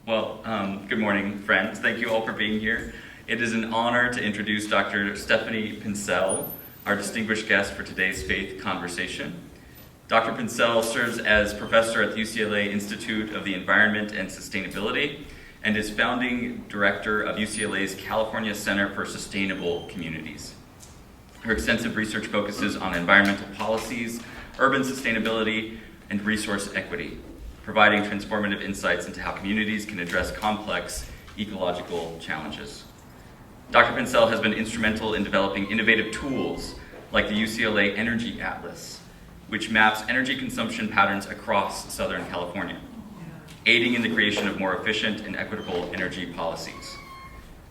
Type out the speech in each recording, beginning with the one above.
Well, good morning, friends. Thank you all for being here. It is an honor to introduce Dr. Stephanie Pincetl, our distinguished guest for today's faith conversation. Dr. Pincetl serves as professor at the UCLA Institute of the Environment and Sustainability and is founding director of UCLA's California Center for Sustainable Communities. Her extensive research focuses on environmental policies, urban sustainability, and resource equity, providing transformative insights into how communities can address complex ecological challenges. Dr. Pincetl has been instrumental in developing innovative tools like the UCLA Energy Atlas, which maps energy consumption patterns across Southern California, aiding in the creation of more efficient and equitable energy policies.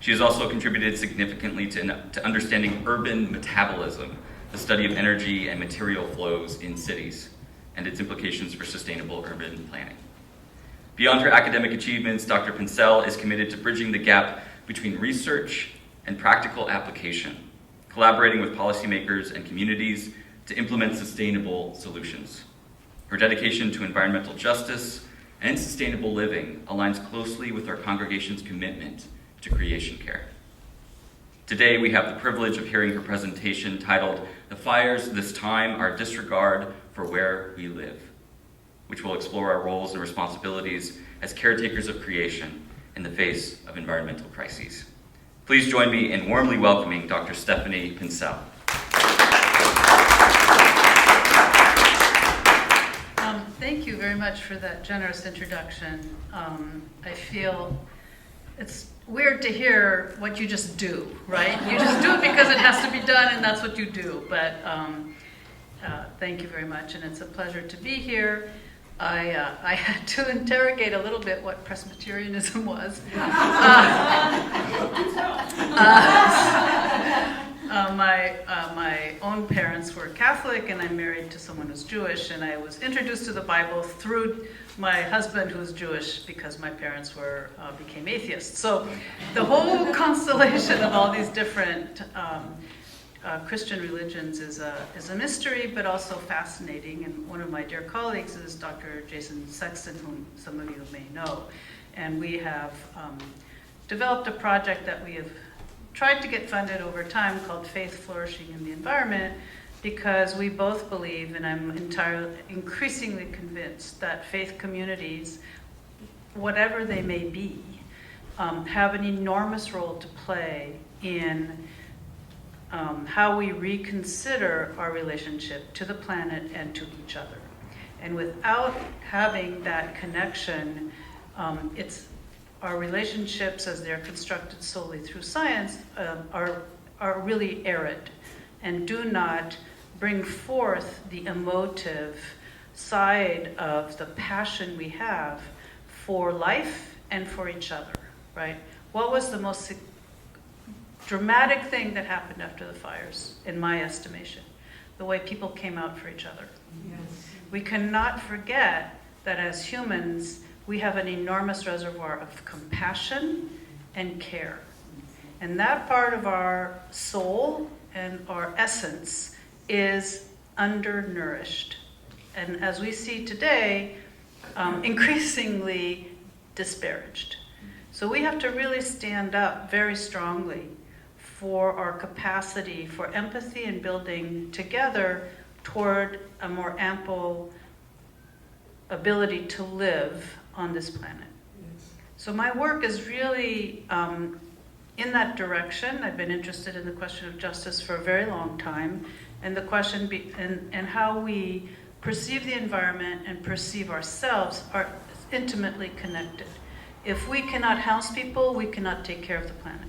She has also contributed significantly to understanding urban metabolism, the study of energy and material flows in cities, and its implications for sustainable urban planning. Beyond her academic achievements, Dr. Pincetl is committed to bridging the gap between research and practical application, collaborating with policymakers and communities to implement sustainable solutions. Her dedication to environmental justice and sustainable living aligns closely with our congregation's commitment to creation care. Today, we have the privilege of hearing her presentation titled, "The Fires This Time Are Disregard for Where We Live," which will explore our roles and responsibilities as caretakers of creation in the face of environmental crises. Please join me in warmly welcoming Dr. Stephanie Pincetl. Thank you very much for that generous introduction. I feel it's weird to hear what you just do, right? You just do it because it has to be done and that's what you do. But thank you very much, and it's a pleasure to be here. I had to interrogate a little bit what Presbyterianism was. My own parents were Catholic, and I'm married to someone who's Jewish, and I was introduced to the Bible through my husband, who's Jewish, because my parents became atheists. So the whole constellation of all these different Christian religions is a mystery, but also fascinating. And one of my dear colleagues is Dr. Jason Sexton, whom some of you may know. And we have developed a project that we have tried to get funded over time called Faith Flourishing in the Environment, because we both believe, and I'm increasingly convinced, that faith communities, whatever they may be, have an enormous role to play in how we reconsider our relationship to the planet and to each other. And without having that connection, our relationships, as they're constructed solely through science, are really arid and do not bring forth the emotive side of the passion we have for life and for each other, right? What was the most dramatic thing that happened after the fires, in my estimation? The way people came out for each other. Yes. We cannot forget that as humans, we have an enormous reservoir of compassion and care. And that part of our soul and our essence is undernourished. And as we see today, increasingly disparaged. So we have to really stand up very strongly for our capacity for empathy and building together toward a more ample ability to live on this planet. Yes. So my work is really in that direction. I've been interested in the question of justice for a very long time, and the question and how we perceive the environment and perceive ourselves are intimately connected. If we cannot house people, we cannot take care of the planet.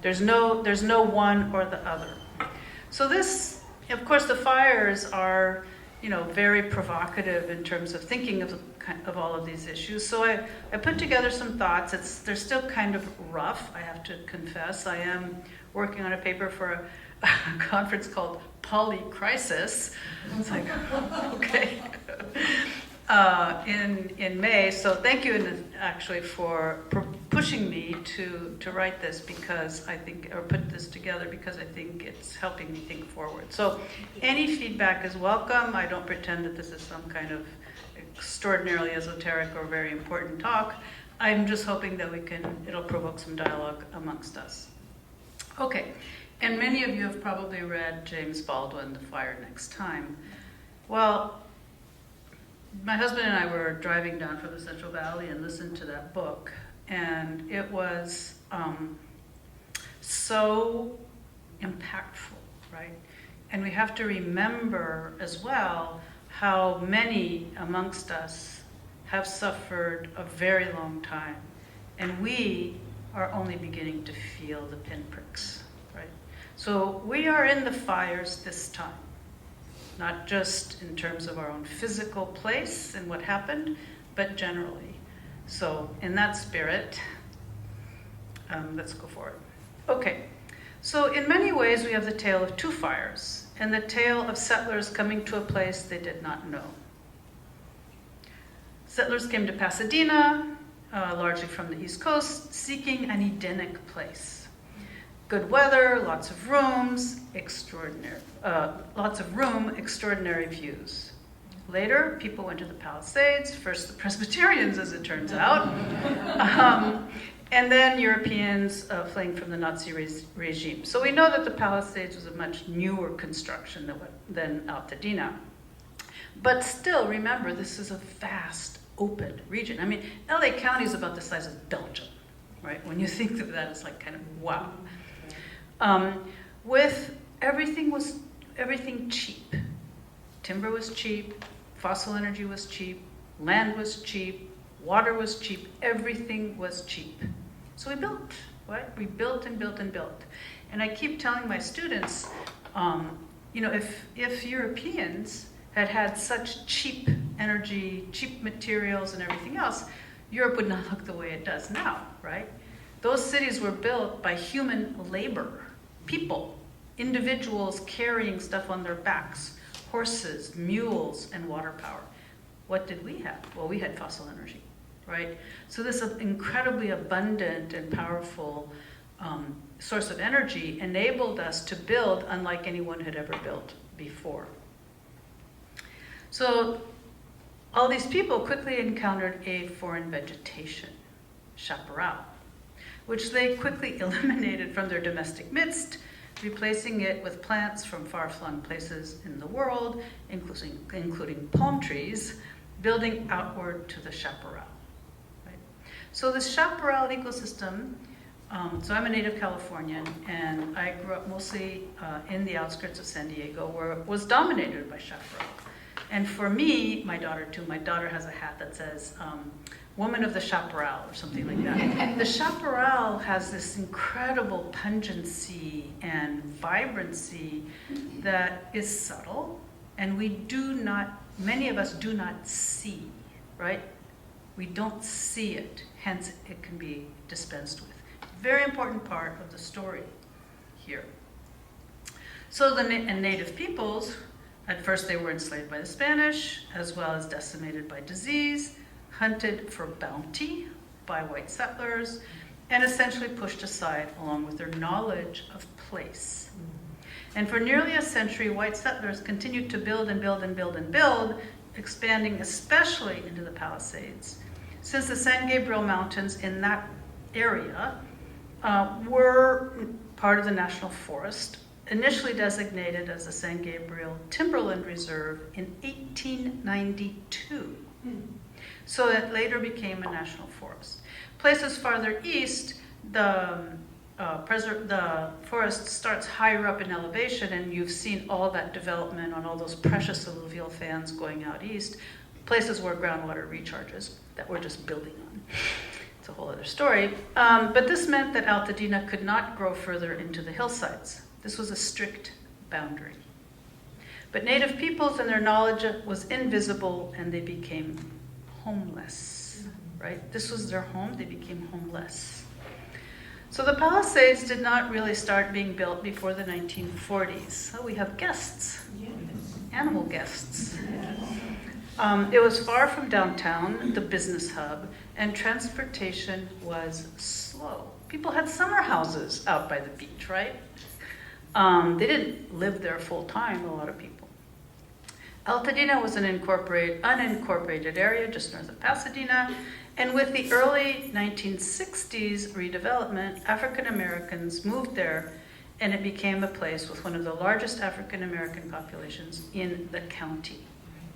There's no one or the other. So this, of course, the fires are, very provocative in terms of thinking of all of these issues. So I put together some thoughts. They're still kind of rough, I have to confess. I am working on a paper for a conference called Polycrisis. It's like, okay. In May. So thank you actually for pushing me to write this, because I think, or put this together, because I think it's helping me think forward. So any feedback is welcome. I don't pretend that this is some kind of extraordinarily esoteric or very important talk. I'm just hoping that it'll provoke some dialogue amongst us. Okay, and many of you have probably read James Baldwin, The Fire Next Time. Well, my husband and I were driving down from the Central Valley and listened to that book, and it was so impactful, right? And we have to remember as well how many amongst us have suffered a very long time, and we are only beginning to feel the pinpricks, right? So we are in the fires this time, not just in terms of our own physical place and what happened, but generally. So in that spirit, let's go forward. Okay, so in many ways we have the tale of two fires, and the tale of settlers coming to a place they did not know. Settlers came to Pasadena, largely from the East Coast, seeking an Edenic place. Good weather, lots of rooms, extraordinary views. Later, people went to the Palisades, first the Presbyterians, as it turns out, and then Europeans fleeing from the Nazi regime. So we know that the Palisades was a much newer construction than Altadena. But still, remember, this is a vast, open region. I mean, LA County is about the size of Belgium, right? When you think of that, it's like kind of wow. With everything cheap. Timber was cheap, fossil energy was cheap, land was cheap, water was cheap, everything was cheap. So we built, right? We built and built and built. And I keep telling my students, if Europeans had such cheap energy, cheap materials and everything else, Europe would not look the way it does now, right? Those cities were built by human labor, people, individuals carrying stuff on their backs, horses, mules, and water power. What did we have? Well, we had fossil energy, right? So this incredibly abundant and powerful source of energy enabled us to build unlike anyone had ever built before. So all these people quickly encountered a foreign vegetation, chaparral, which they quickly eliminated from their domestic midst, replacing it with plants from far-flung places in the world, including palm trees, building outward to the chaparral. Right? So this chaparral ecosystem, so I'm a native Californian, and I grew up mostly in the outskirts of San Diego, where it was dominated by chaparral. And for me, my daughter too, my daughter has a hat that says, Woman of the Chaparral, or something like that. The chaparral has this incredible pungency and vibrancy that is subtle, and many of us do not see, right? We don't see it, hence it can be dispensed with. Very important part of the story here. So the native peoples, at first they were enslaved by the Spanish, as well as decimated by disease, hunted for bounty by white settlers, and essentially pushed aside along with their knowledge of place. And for nearly a century, white settlers continued to build and build and build and build, expanding especially into the Palisades, since the San Gabriel Mountains in that area were part of the National Forest, initially designated as the San Gabriel Timberland Reserve in 1892. So it later became a national forest. Places farther east, the forest starts higher up in elevation, and you've seen all that development on all those precious alluvial fans going out east, places where groundwater recharges that we're just building on. It's a whole other story. But this meant that Altadena could not grow further into the hillsides. This was a strict boundary. But native peoples and their knowledge was invisible, and they became homeless, right? This was their home, they became homeless. So the Palisades did not really start being built before the 1940s. So we have guests, animal guests. It was far from downtown, the business hub, and transportation was slow. People had summer houses out by the beach, right? They didn't live there full time, a lot of people. Altadena was an unincorporated area just north of Pasadena, and with the early 1960s redevelopment, African Americans moved there, and it became a place with one of the largest African American populations in the county,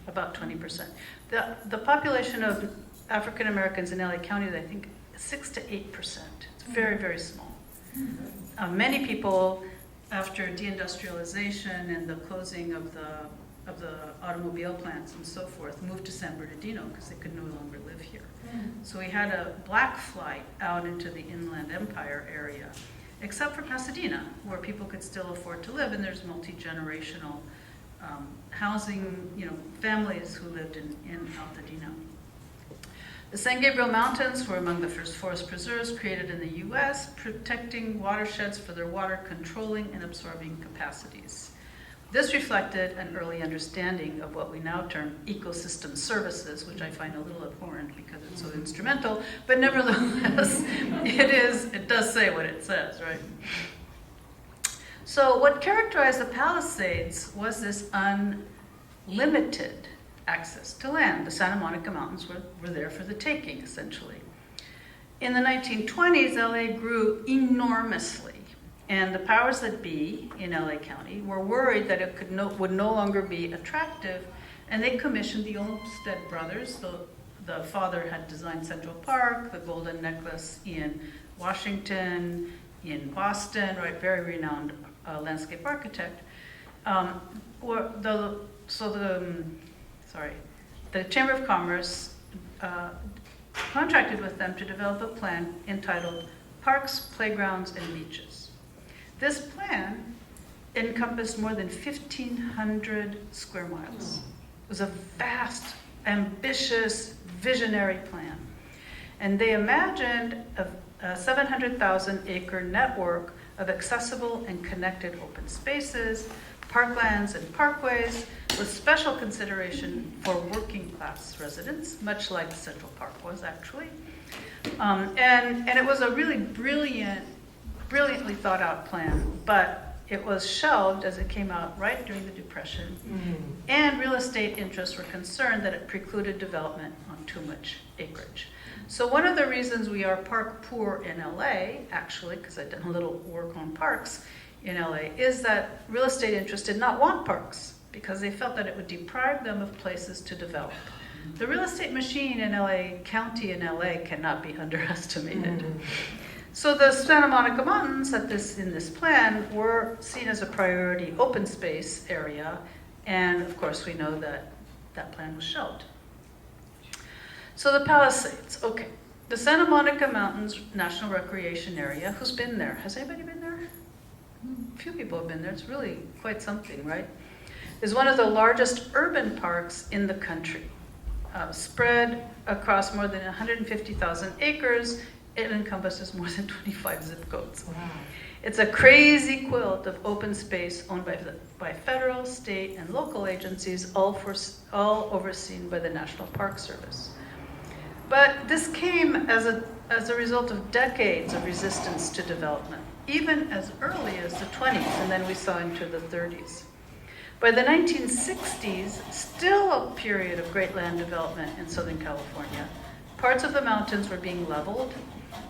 about 20%. The population of African Americans in LA County is, I think, 6 to 8%. It's very, very small. Many people, after deindustrialization and the closing of the automobile plants and so forth, moved to San Bernardino because they could no longer live here. So we had a black flight out into the Inland Empire area, except for Pasadena, where people could still afford to live, and there's multi-generational housing, families who lived in Altadena. The San Gabriel Mountains were among the first forest preserves created in the U.S., protecting watersheds for their water controlling and absorbing capacities. This reflected an early understanding of what we now term ecosystem services, which I find a little abhorrent because it's so instrumental, but nevertheless, it does say what it says, right? So what characterized the Palisades was this unlimited access to land. The Santa Monica Mountains were there for the taking, essentially. In the 1920s, LA grew enormously, and the powers that be in LA County were worried that it would no longer be attractive, and they commissioned the Olmsted brothers. The father had designed Central Park, the Golden Necklace in Washington, in Boston, right, very renowned landscape architect. The Chamber of Commerce contracted with them to develop a plan entitled Parks, Playgrounds, and Beaches. This plan encompassed more than 1,500 square miles. It was a vast, ambitious, visionary plan. And they imagined a 700,000 acre network of accessible and connected open spaces, parklands and parkways, with special consideration for working class residents, much like Central Park was actually. And it was a really brilliantly thought out plan, but it was shelved as it came out right during the Depression. And real estate interests were concerned that it precluded development on too much acreage. So one of the reasons we are park poor in LA, actually, because I've done a little work on parks in LA, is that real estate interests did not want parks because they felt that it would deprive them of places to develop. The real estate machine in LA County and LA cannot be underestimated. So the Santa Monica Mountains in this plan were seen as a priority open space area, and of course we know that that plan was shelved. So the Palisades, okay. The Santa Monica Mountains National Recreation Area, who's been there? Has anybody been there? A few people have been there. It's really quite something, right? Is one of the largest urban parks in the country. Spread across more than 150,000 acres, it encompasses more than 25 zip codes. Wow. It's a crazy quilt of open space owned by federal, state, and local agencies, all overseen by the National Park Service. But this came as a result of decades of resistance to development, even as early as the 20s, and then we saw into the 30s. By the 1960s, still a period of great land development in Southern California, parts of the mountains were being leveled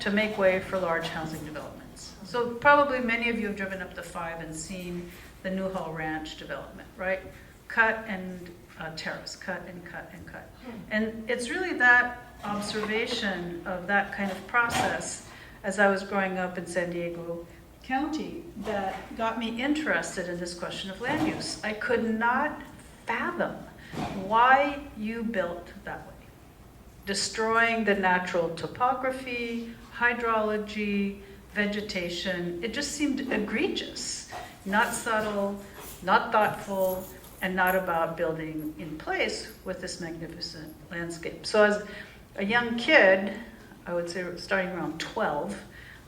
to make way for large housing developments. So probably many of you have driven up the 5 and seen the Newhall Ranch development, right? Cut and terrace, cut and cut and cut. And it's really that observation of that kind of process as I was growing up in San Diego County that got me interested in this question of land use. I could not fathom why you built that way. Destroying the natural topography, hydrology, vegetation. It just seemed egregious, not subtle, not thoughtful, and not about building in place with this magnificent landscape. So as a young kid, I would say starting around 12,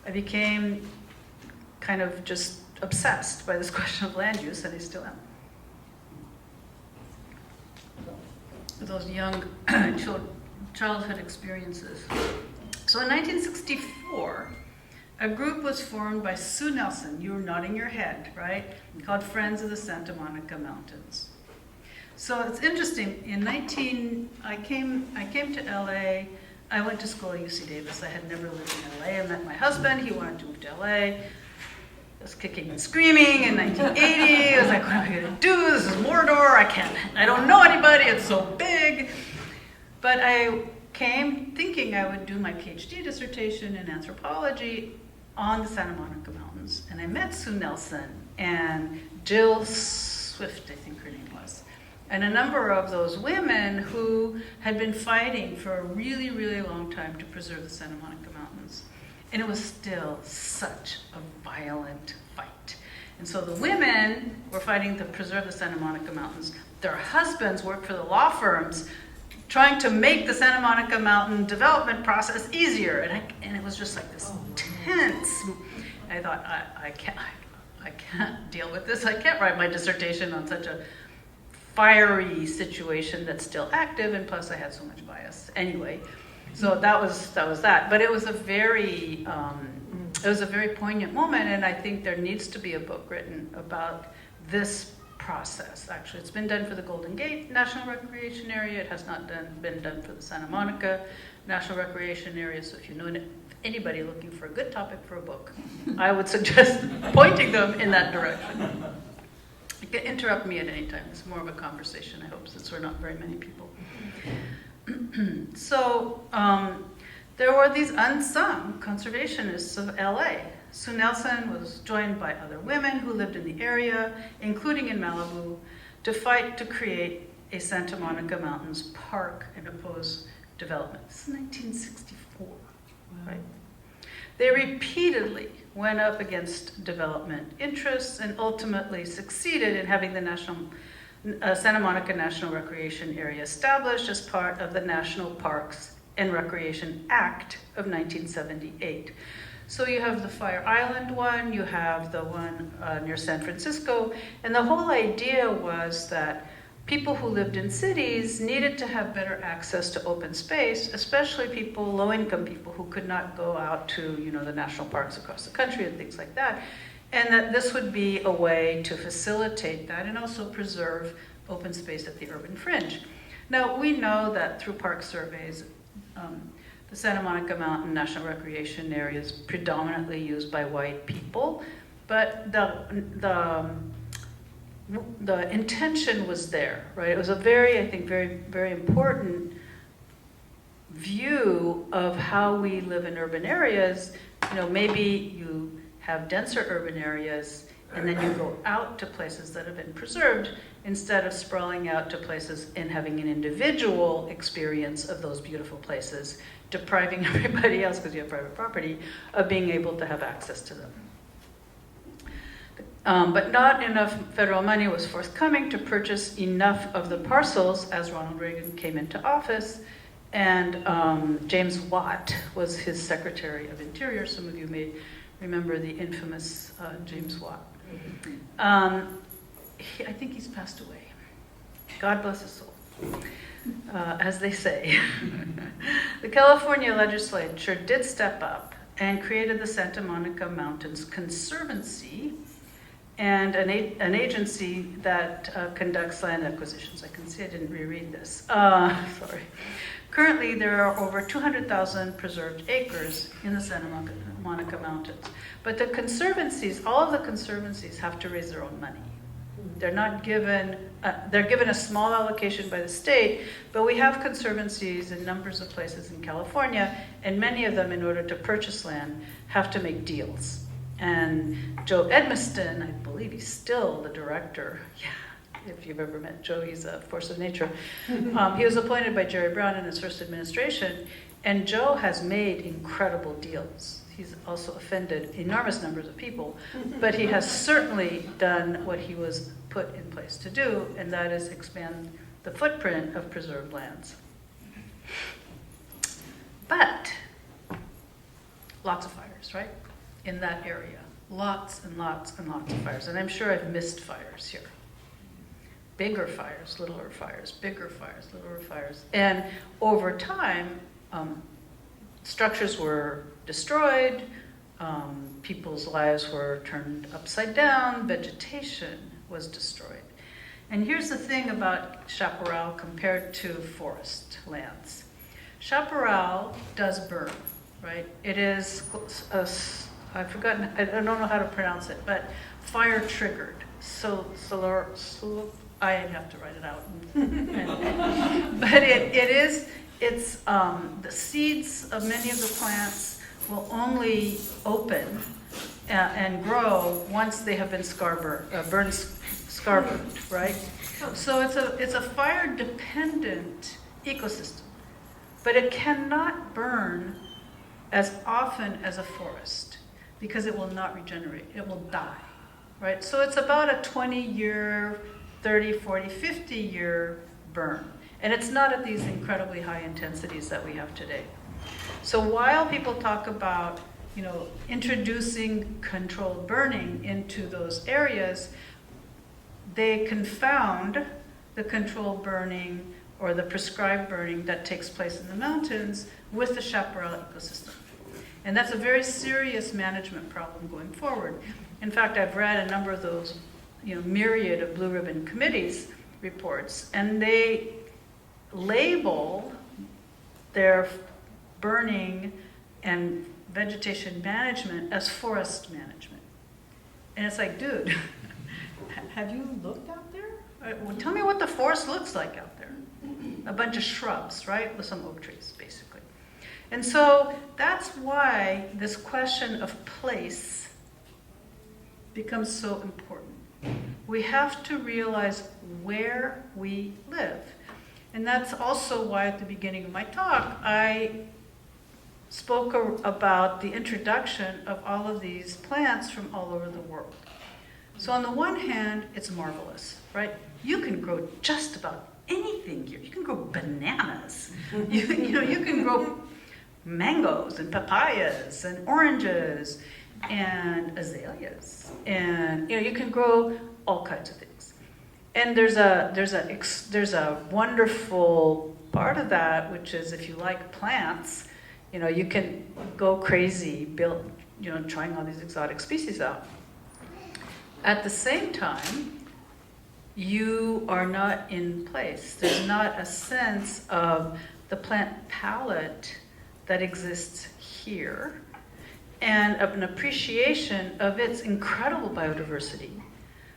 I became kind of just obsessed by this question of land use, and I still am. Those young childhood experiences. So in 1964, a group was formed by Sue Nelson, you were nodding your head, right? Called Friends of the Santa Monica Mountains. So it's interesting. I came to LA. I went to school at UC Davis. I had never lived in LA. I met my husband. He wanted to move to LA. I was kicking and screaming in 1980. I was like, what am I going to do? This is Mordor. I don't know anybody. It's so big. But I came thinking I would do my PhD dissertation in anthropology on the Santa Monica Mountains. And I met Sue Nelson and Jill Swift, I think her name was, and a number of those women who had been fighting for a really, really long time to preserve the Santa Monica Mountains. And it was still such a violent fight. And so the women were fighting to preserve the Santa Monica Mountains. Their husbands worked for the law firms trying to make the Santa Monica Mountain development process easier. And it was just like this tense. I thought, I can't deal with this. I can't write my dissertation on such a fiery situation that's still active, and plus I had so much bias. Anyway, so that was that. But it was a very poignant moment, and I think there needs to be a book written about this process. Actually, it's been done for the Golden Gate National Recreation Area. It has not been done for the Santa Monica National Recreation Area. So if you know anybody looking for a good topic for a book, I would suggest pointing them in that direction. You can interrupt me at any time. It's more of a conversation, I hope, since we're not very many people. So there were these unsung conservationists of LA. Sue Nelson was joined by other women who lived in the area, including in Malibu, to fight to create a Santa Monica Mountains park and oppose development. This is 1964, right? They repeatedly went up against development interests and ultimately succeeded in having the Santa Monica National Recreation Area established as part of the National Parks and Recreation Act of 1978. So you have the Fire Island one, you have the one near San Francisco, and the whole idea was that people who lived in cities needed to have better access to open space, especially people, low-income people who could not go out to, the national parks across the country and things like that. And that this would be a way to facilitate that and also preserve open space at the urban fringe. Now, we know that through park surveys, the Santa Monica Mountain National Recreation Area is predominantly used by white people, but the intention was there, right? It was a very important view of how we live in urban areas. Maybe you have denser urban areas and then you go out to places that have been preserved instead of sprawling out to places and having an individual experience of those beautiful places, depriving everybody else, because you have private property, of being able to have access to them. But not enough federal money was forthcoming to purchase enough of the parcels as Ronald Reagan came into office, and James Watt was his Secretary of Interior. Some of you may remember the infamous James Watt. I think he's passed away. God bless his soul, as they say. The California legislature did step up and created the Santa Monica Mountains Conservancy, and an agency that conducts land acquisitions. I can see I didn't reread this. Sorry. Currently, there are over 200,000 preserved acres in the Santa Monica Mountains. But the conservancies, all of the conservancies have to raise their own money. They're not given, they're given a small allocation by the state, but we have conservancies in numbers of places in California, and many of them, in order to purchase land, have to make deals. And Joe Edmiston, I believe he's still the director. Yeah, if you've ever met Joe, he's a force of nature. He was appointed by Jerry Brown in his first administration, and Joe has made incredible deals. He's also offended enormous numbers of people, but he has certainly done what he was put in place to do, and that is expand the footprint of preserved lands. But lots of fires, right? In that area. Lots and lots and lots of fires. And I'm sure I've missed fires here. Bigger fires, littler fires, bigger fires, littler fires. And over time, structures were destroyed, people's lives were turned upside down, vegetation was destroyed. And here's the thing about chaparral compared to forest lands. Chaparral does burn, right? It is, I've forgotten, I don't know how to pronounce it, but fire triggered. So, I have to write it out. But it's the seeds of many of the plants will only open and grow once they have been burned, right? So it's a fire-dependent ecosystem, but it cannot burn as often as a forest because it will not regenerate. It will die, right? So it's about a 20-year, 30, 40, 50-year burn. And it's not at these incredibly high intensities that we have today. So while people talk about, introducing controlled burning into those areas, they confound the controlled burning or the prescribed burning that takes place in the mountains with the chaparral ecosystem. And that's a very serious management problem going forward. In fact, I've read a number of those, myriad of Blue Ribbon Committee's reports, and they label their burning and vegetation management as forest management. And it's like, dude, have you looked out there? Well, tell me what the forest looks like out there. A bunch of shrubs, right? With some oak trees, basically. And so that's why this question of place becomes so important. We have to realize where we live. And that's also why at the beginning of my talk, I spoke about the introduction of all of these plants from all over the world. So on the one hand, it's marvelous, right? You can grow just about anything here. You can grow bananas. You can grow mangoes and papayas and oranges and azaleas. And you can grow all kinds of things. And there's a wonderful part of that, which is if you like plants, you can go crazy, trying all these exotic species out. At the same time, you are not in place. There's not a sense of the plant palette that exists here and of an appreciation of its incredible biodiversity,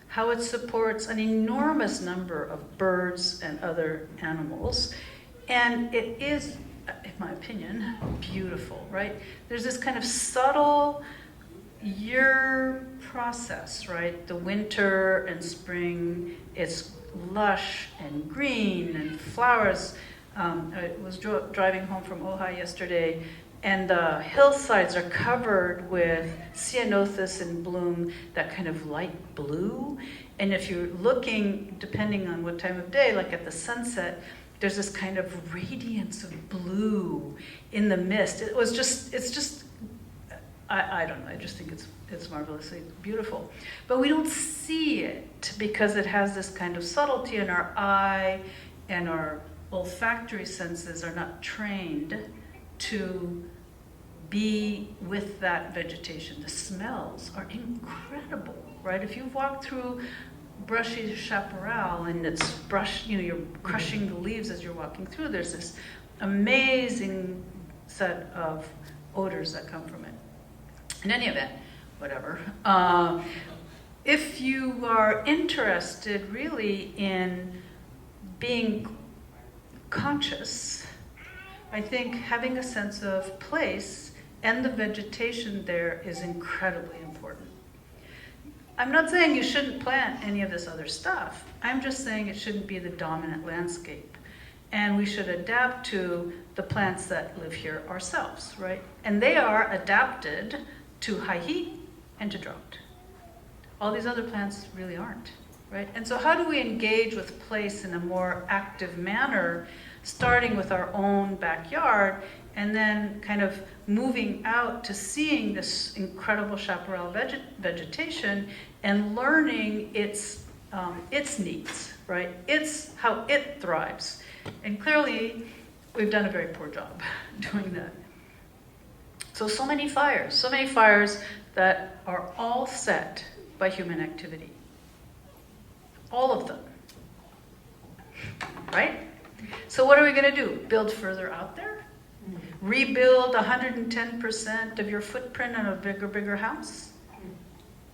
how it supports an enormous number of birds and other animals. And it is, in my opinion, beautiful, right? There's this kind of subtle year process, right? The winter and spring, it's lush and green and flowers. I was driving home from Ojai yesterday, and the hillsides are covered with ceanothus in bloom, that kind of light blue. And if you're looking, depending on what time of day, like at the sunset, there's this kind of radiance of blue in the mist. I don't know, I just think it's marvelously beautiful. But we don't see it because it has this kind of subtlety, in our eye and our olfactory senses are not trained to be with that vegetation. The smells are incredible, right? If you've walked through brushy chaparral and it's you're crushing the leaves as you're walking through, there's this amazing set of odors that come from it. In any event, whatever. If you are interested really in being conscious, I think having a sense of place and the vegetation there is incredibly important. I'm not saying you shouldn't plant any of this other stuff. I'm just saying it shouldn't be the dominant landscape. And we should adapt to the plants that live here ourselves, right? And they are adapted to high heat and to drought. All these other plants really aren't, right? And so how do we engage with place in a more active manner, starting with our own backyard and then kind of moving out to seeing this incredible chaparral vegetation and learning its needs, right? It's how it thrives. And clearly, we've done a very poor job doing that. So many fires that are all set by human activity. All of them. right? So what are we going to do? Build further out there? Rebuild 110% of your footprint in a bigger house?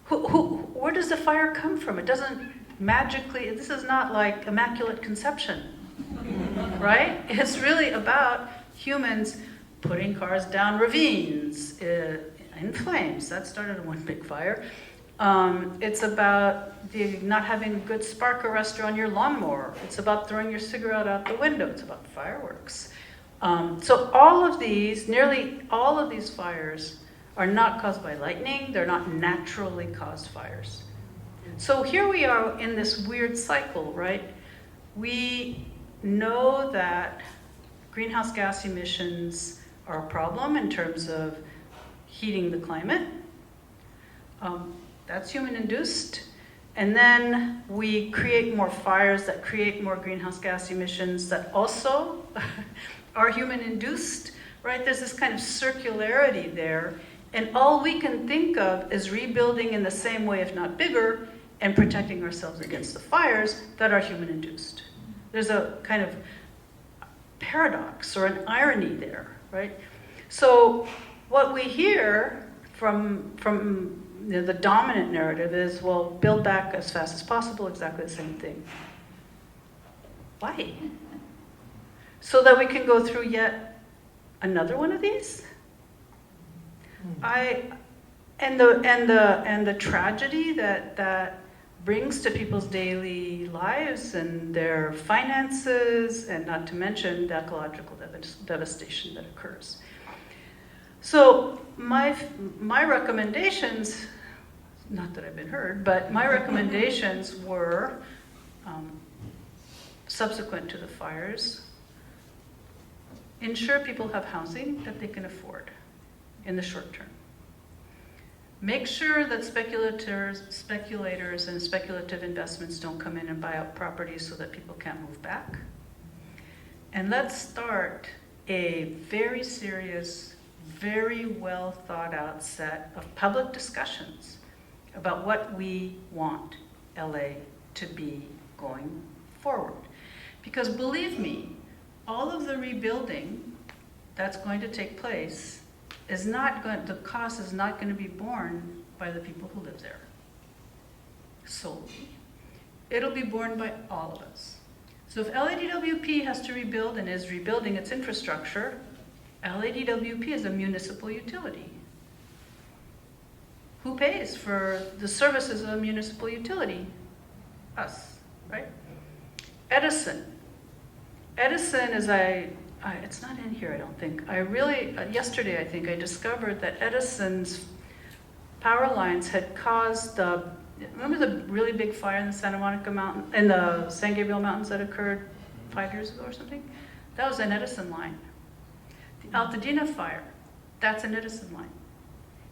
Where does the fire come from? It doesn't magically, this is not like Immaculate Conception, right? It's really about humans putting cars down ravines in flames. That started one big fire. It's about not having a good spark arrestor on your lawnmower. It's about throwing your cigarette out the window. It's about fireworks. So all of these, nearly all of these fires are not caused by lightning. They're not naturally caused fires. So here we are in this weird cycle, right? We know that greenhouse gas emissions are a problem in terms of heating the climate. That's human-induced. And then we create more fires that create more greenhouse gas emissions that also are human-induced, right? There's this kind of circularity there. And all we can think of is rebuilding in the same way, if not bigger, and protecting ourselves against the fires that are human-induced. There's a kind of paradox or an irony there, right? So what we hear from the dominant narrative is, well, build back as fast as possible, exactly the same thing. Why? So that we can go through yet another one of these? And the tragedy that brings to people's daily lives and their finances, and not to mention the ecological devastation that occurs. So my recommendations, not that I've been heard, but my recommendations were, subsequent to the fires, ensure people have housing that they can afford in the short term. Make sure that speculators and speculative investments don't come in and buy out properties so that people can't move back. And let's start a very serious, very well thought out set of public discussions about what we want LA to be going forward. Because believe me, all of the rebuilding that's going to take place the cost is not going to be borne by the people who live there solely. It'll be borne by all of us. So if LADWP has to rebuild and is rebuilding its infrastructure, LADWP is a municipal utility. Who pays for the services of a municipal utility? Us, right? Edison is it's not in here, I don't think. Yesterday I think I discovered that Edison's power lines had caused remember the really big fire in the Santa Monica Mountain, in the San Gabriel Mountains that occurred 5 years ago or something? That was an Edison line. The Altadena fire, that's an Edison line.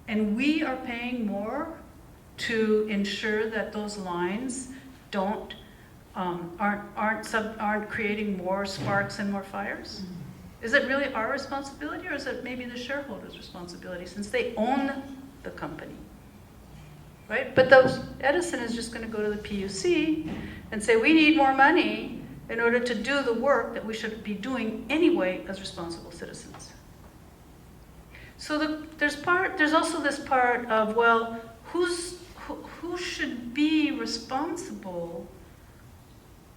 And we are paying more to ensure that those lines aren't creating more sparks and more fires? Is it really our responsibility, or is it maybe the shareholders' responsibility, since they own the company? Right? But Edison is just going to go to the PUC and say, we need more money in order to do the work that we should be doing anyway as responsible citizens. So there's also this part of, well, who should be responsible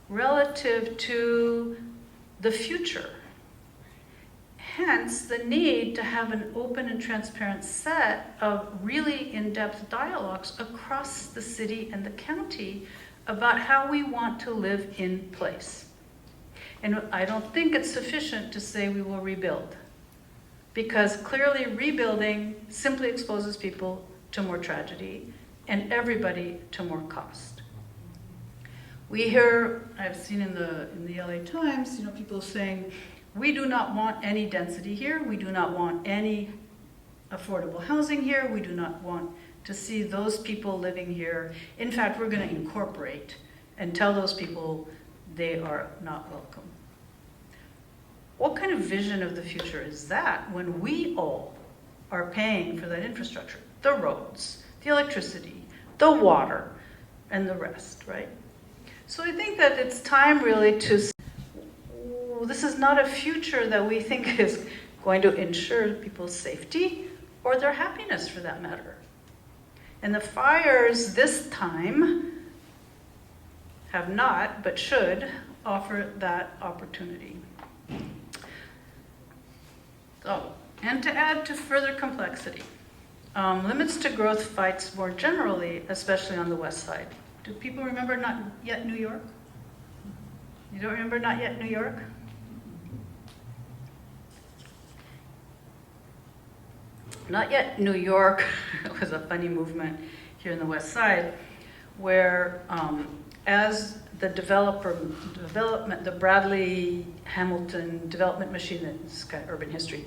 relative to the future? Hence, the need to have an open and transparent set of really in-depth dialogues across the city and the county about how we want to live in place. And I don't think it's sufficient to say we will rebuild, because clearly rebuilding simply exposes people to more tragedy and everybody to more cost. We hear, I've seen in the LA Times, people saying, we do not want any density here. We do not want any affordable housing here. We do not want to see those people living here. In fact, we're going to incorporate and tell those people they are not welcome. What kind of vision of the future is that when we all are paying for that infrastructure? The roads, the electricity, the water, and the rest, right? So I think that it's time really to, well, this is not a future that we think is going to ensure people's safety or their happiness, for that matter. And the fires this time have not, but should, offer that opportunity. So, and to add to further complexity, limits to growth fights more generally, especially on the west side. Do people remember Not Yet New York? You don't remember Not Yet New York? Not Yet New York was a funny movement here in the west side, where as the the Bradley Hamilton development machine, that's kind of urban history,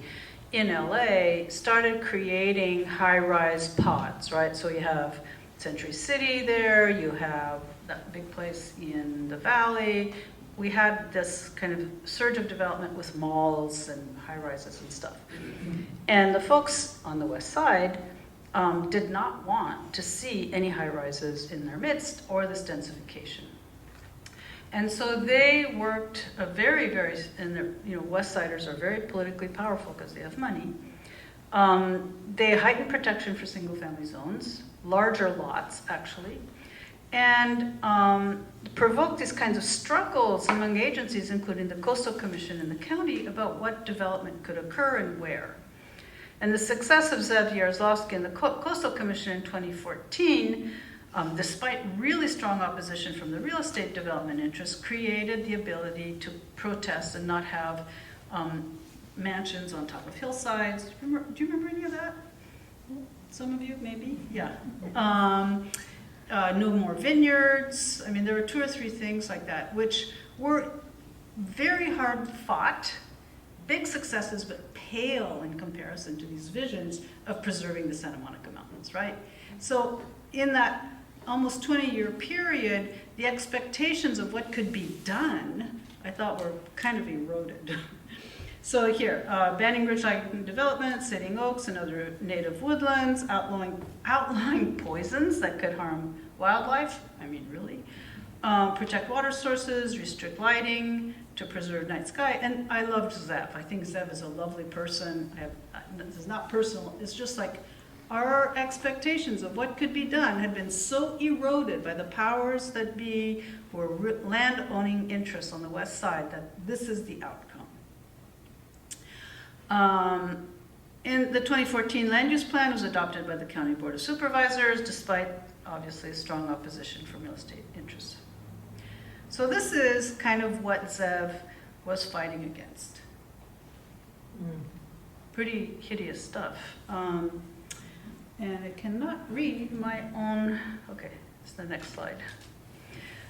in LA, started creating high-rise pods, right? So you have Century City there, you have that big place in the valley. We had this kind of surge of development with malls and high-rises and stuff. And the folks on the west side did not want to see any high-rises in their midst or this densification. And so they worked and West Siders are very politically powerful because they have money. They heightened protection for single-family zones, larger lots actually, and provoked these kinds of struggles among agencies, including the Coastal Commission and the county, about what development could occur and where. And the success of Zev Yaroslavsky and the Coastal Commission in 2014, despite really strong opposition from the real estate development interests, created the ability to protest and not have mansions on top of hillsides. Do you remember any of that? Some of you, maybe? Yeah. No more vineyards. I mean, there were 2 or 3 things like that, which were very hard fought, big successes, but pale in comparison to these visions of preserving the Santa Monica Mountains, right? So in that almost 20-year period, the expectations of what could be done, I thought, were kind of eroded. So here, banning ridge-like development, sitting oaks and other native woodlands, outlawing poisons that could harm wildlife, I mean really, protect water sources, restrict lighting to preserve night sky, and I loved Zev. I think Zev is a lovely person. This is not personal, it's just like our expectations of what could be done had been so eroded by the powers that be, who were land-owning interests on the west side, that this is the outcome. In the 2014 land use plan was adopted by the County Board of Supervisors, despite obviously strong opposition from real estate interests. So this is kind of what Zev was fighting against. Pretty hideous stuff. And I cannot read my own, okay, it's the next slide.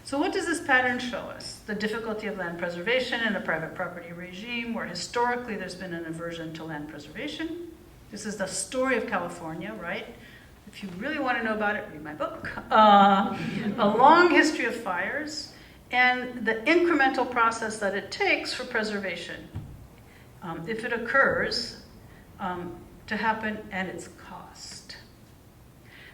So what does this pattern show us? The difficulty of land preservation in a private property regime where historically there's been an aversion to land preservation. This is the story of California, right? If you really want to know about it, read my book. A long history of fires and the incremental process that it takes for preservation, if it occurs, to happen at its cost.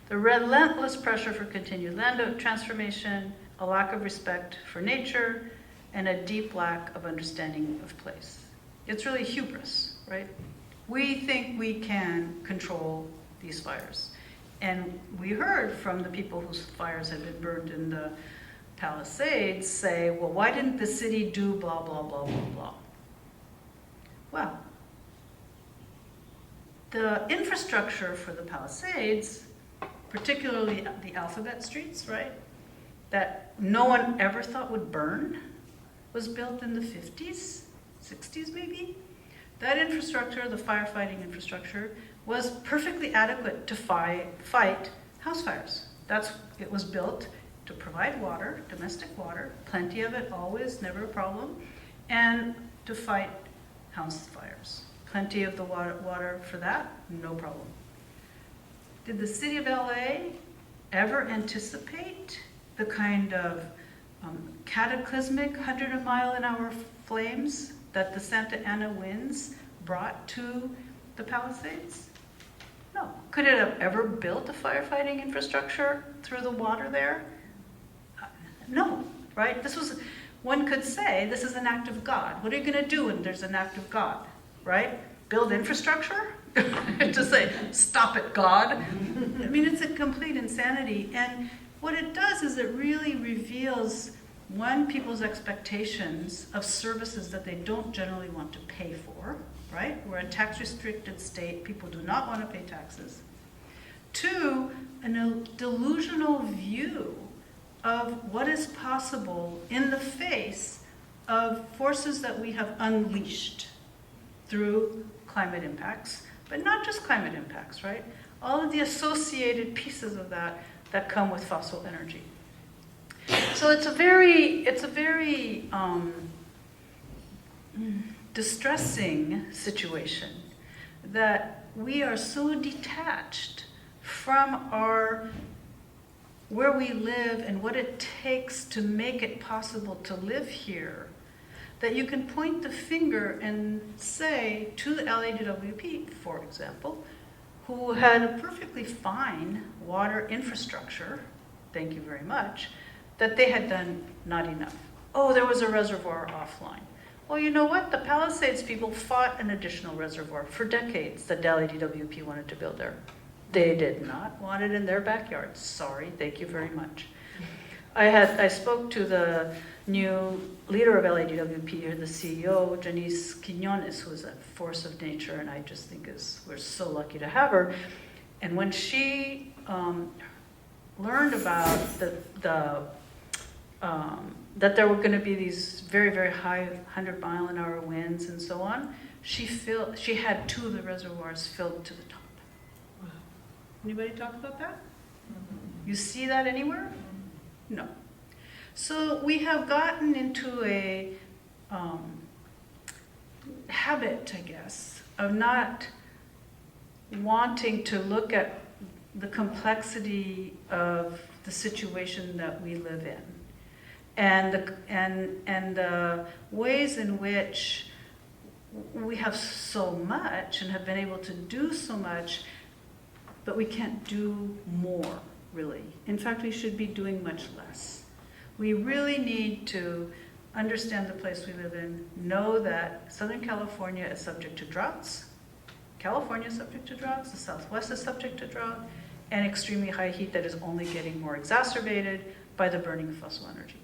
The relentless pressure for continued land transformation, a lack of respect for nature, and a deep lack of understanding of place. It's really hubris, right? We think we can control these fires. And we heard from the people whose fires had been burned in the Palisades say, well, why didn't the city do blah, blah, blah, blah, blah? Well, the infrastructure for the Palisades, particularly the alphabet streets, right, that no one ever thought would burn, was built in the 50s, 60s maybe. That infrastructure, the firefighting infrastructure, was perfectly adequate to fight house fires. It was built to provide water, domestic water, plenty of it always, never a problem, and to fight house fires. Plenty of the water for that, no problem. Did the city of LA ever anticipate the kind of cataclysmic 100-mile-an-hour flames that the Santa Ana winds brought to the Palisades? No. Could it have ever built a firefighting infrastructure through the water there? No, right? This was one could say this is an act of God. What are you going to do when there's an act of God, right? Build infrastructure? To say, stop it, God. I mean, it's a complete insanity. And what it does is it really reveals, one, people's expectations of services that they don't generally want to pay for, right? We're a tax-restricted state. People do not want to pay taxes. Two, a delusional view of what is possible in the face of forces that we have unleashed through climate impacts, but not just climate impacts, right? All of the associated pieces of that come with fossil energy. So it's a very distressing situation that we are so detached from where we live and what it takes to make it possible to live here, that you can point the finger and say to the LADWP, for example, who had a perfectly fine water infrastructure, thank you very much, that they had done not enough. Oh, there was a reservoir offline. Well, you know what? The Palisades people fought an additional reservoir for decades that LADWP wanted to build there. They did not want it in their backyard. Sorry, thank you very much. I spoke to the new leader of LADWP, or the CEO, Janice Quiñones, who is a force of nature, and I just think we're so lucky to have her. And when she learned about that there were going to be these very, very high 100-mile-an-hour winds and so on, she had 2 of the reservoirs filled to the top. Wow. Anybody talk about that? You see that anywhere? No. So we have gotten into a habit, I guess, of not wanting to look at the complexity of the situation that we live in, and the ways in which we have so much and have been able to do so much, but we can't do more, really. In fact, we should be doing much less. We really need to understand the place we live in, know that Southern California is subject to droughts, California is subject to droughts, the Southwest is subject to drought, and extremely high heat that is only getting more exacerbated by the burning of fossil energy.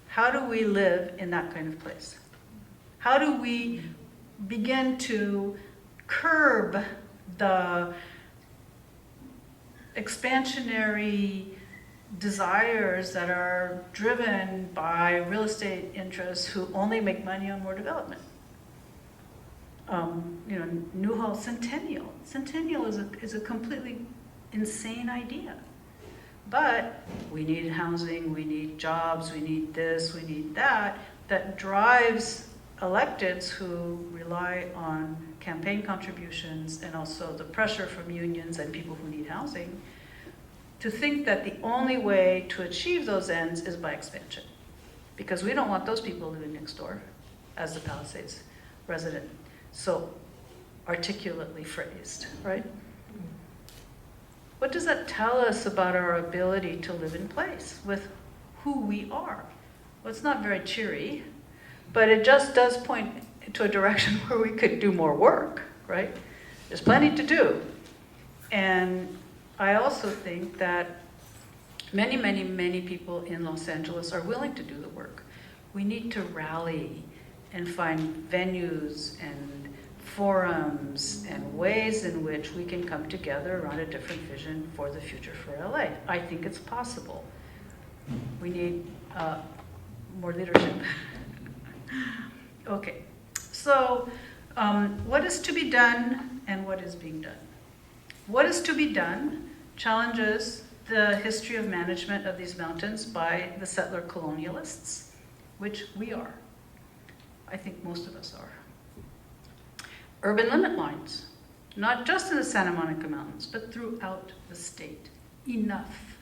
How do we live in that kind of place? How do we begin to curb the expansionary desires that are driven by real estate interests who only make money on more development? Newhall Centennial. Centennial is a completely insane idea. But we need housing, we need jobs, we need this, we need that drives electeds who rely on campaign contributions and also the pressure from unions and people who need housing to think that the only way to achieve those ends is by expansion. Because we don't want those people living next door as the Palisades resident. So articulately phrased, right? What does that tell us about our ability to live in place with who we are? Well, it's not very cheery, but it just does point to a direction where we could do more work, right? There's plenty to do. And I also think that many, many, many people in Los Angeles are willing to do the work. We need to rally and find venues and forums and ways in which we can come together around a different vision for the future for LA. I think it's possible. We need more leadership. Okay, so what is to be done and what is being done? What is to be done challenges the history of management of these mountains by the settler colonialists, which we are. I think most of us are. Urban limit lines, not just in the Santa Monica Mountains, but throughout the state. Enough.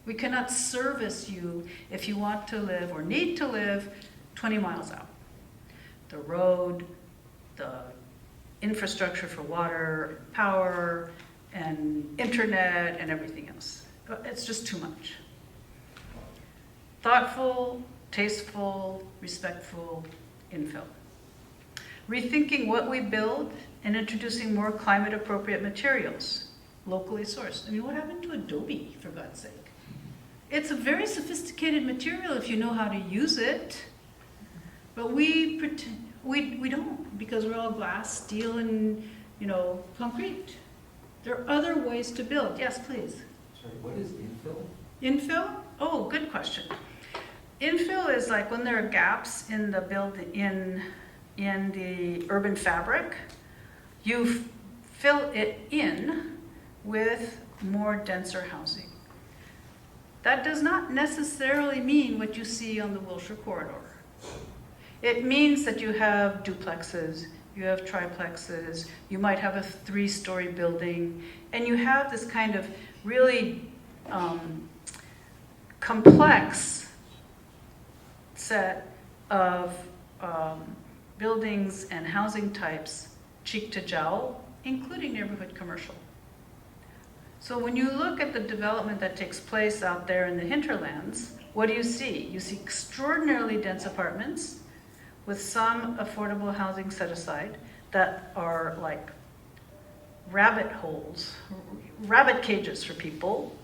We cannot service you if you want to live or need to live 20 miles out. The road, the infrastructure for water, power, and internet, and everything else. It's just too much. Thoughtful tasteful, respectful infill. Rethinking what we build and introducing more climate-appropriate materials, locally sourced. I mean, what happened to Adobe, for God's sake? It's a very sophisticated material if you know how to use it, but we don't, because we're all glass, steel, and concrete. There are other ways to build. Yes, please. Sorry, what is infill? Infill? Oh, good question. Infill is like when there are gaps in the building, in the urban fabric, you fill it in with more denser housing. That does not necessarily mean what you see on the Wilshire corridor. It means that you have duplexes, you have triplexes, you might have a 3-story building, and you have this kind of really complex set of buildings and housing types, cheek to jowl, including neighborhood commercial. So when you look at the development that takes place out there in the hinterlands, what do you see? You see extraordinarily dense apartments with some affordable housing set aside that are like rabbit holes, rabbit cages for people.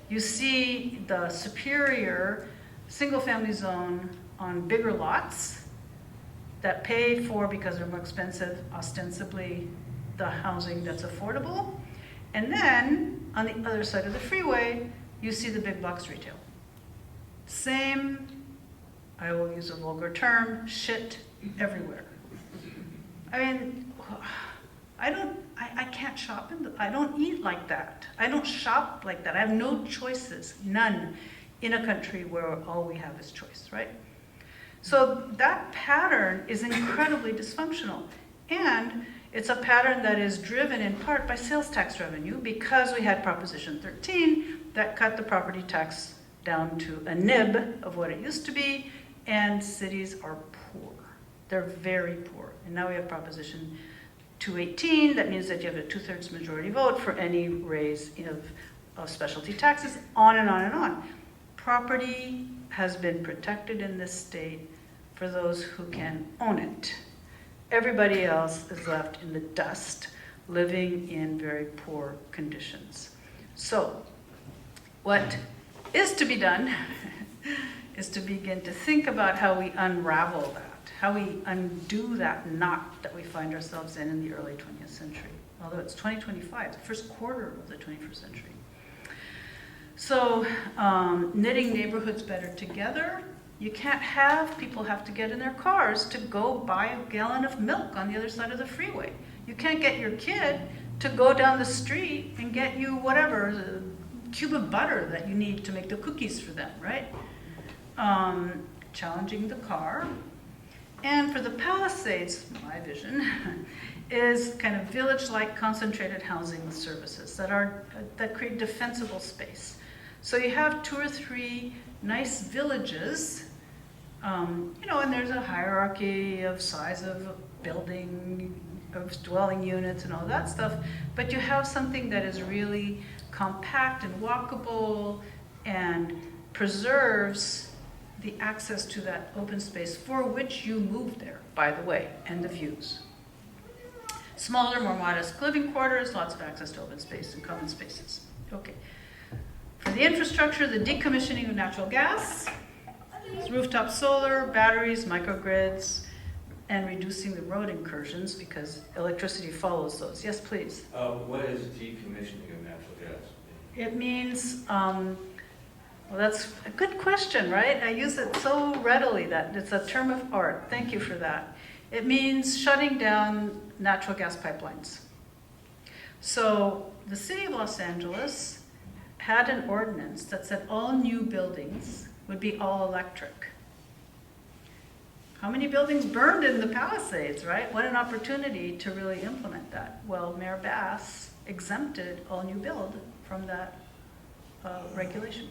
You see the superior single-family zone on bigger lots that pay for, because they're more expensive, ostensibly the housing that's affordable. And then, on the other side of the freeway, you see the big box retail. Same, I will use a vulgar term, shit everywhere. I mean, I can't shop I don't eat like that. I don't shop like that. I have no choices, none, in a country where all we have is choice, right? So that pattern is incredibly dysfunctional. And it's a pattern that is driven in part by sales tax revenue, because we had Proposition 13 that cut the property tax down to a nib of what it used to be, and cities are poor. They're very poor. And now we have Proposition 218, that means that you have a 2/3 majority vote for any raise of specialty taxes, on and on and on. Property has been protected in this state for those who can own it. Everybody else is left in the dust, living in very poor conditions. So, what is to be done is to begin to think about how we unravel that, how we undo that knot that we find ourselves in the early 20th century. Although it's 2025, the first quarter of the 21st century. So, knitting neighborhoods better together. You can't have people have to get in their cars to go buy a gallon of milk on the other side of the freeway. You can't get your kid to go down the street and get you whatever, the cube of butter that you need to make the cookies for them, right? Challenging the car. And for the Palisades, my vision, is kind of village-like concentrated housing services that create defensible space. So you have 2 or 3 nice villages, and there's a hierarchy of size of building, of dwelling units and all that stuff, but you have something that is really compact and walkable and preserves the access to that open space for which you moved there, by the way, and the views. Smaller, more modest living quarters, lots of access to open space and common spaces. Okay. For the infrastructure, the decommissioning of natural gas, rooftop solar, batteries, microgrids, and reducing the road incursions because electricity follows those. Yes, please. What is decommissioning of natural gas? It means, well, that's a good question, right? I use it so readily that it's a term of art. Thank you for that. It means shutting down natural gas pipelines. So the city of Los Angeles had an ordinance that said all new buildings would be all electric. How many buildings burned in the Palisades, right? What an opportunity to really implement that. Well, Mayor Bass exempted all new build from that regulation.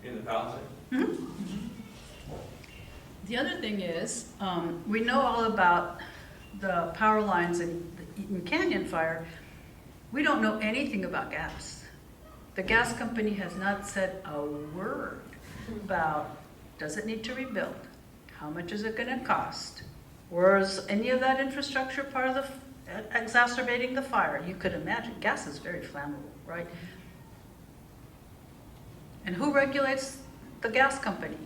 In the Palisades? Mm-hmm. The other thing is, we know all about the power lines in the Eaton Canyon fire. We don't know anything about gas. The gas company has not said a word about Does it need to rebuild? How much is it going to cost? Was any of that infrastructure part of the exacerbating the fire? You could imagine gas is very flammable, right? And who regulates the gas company?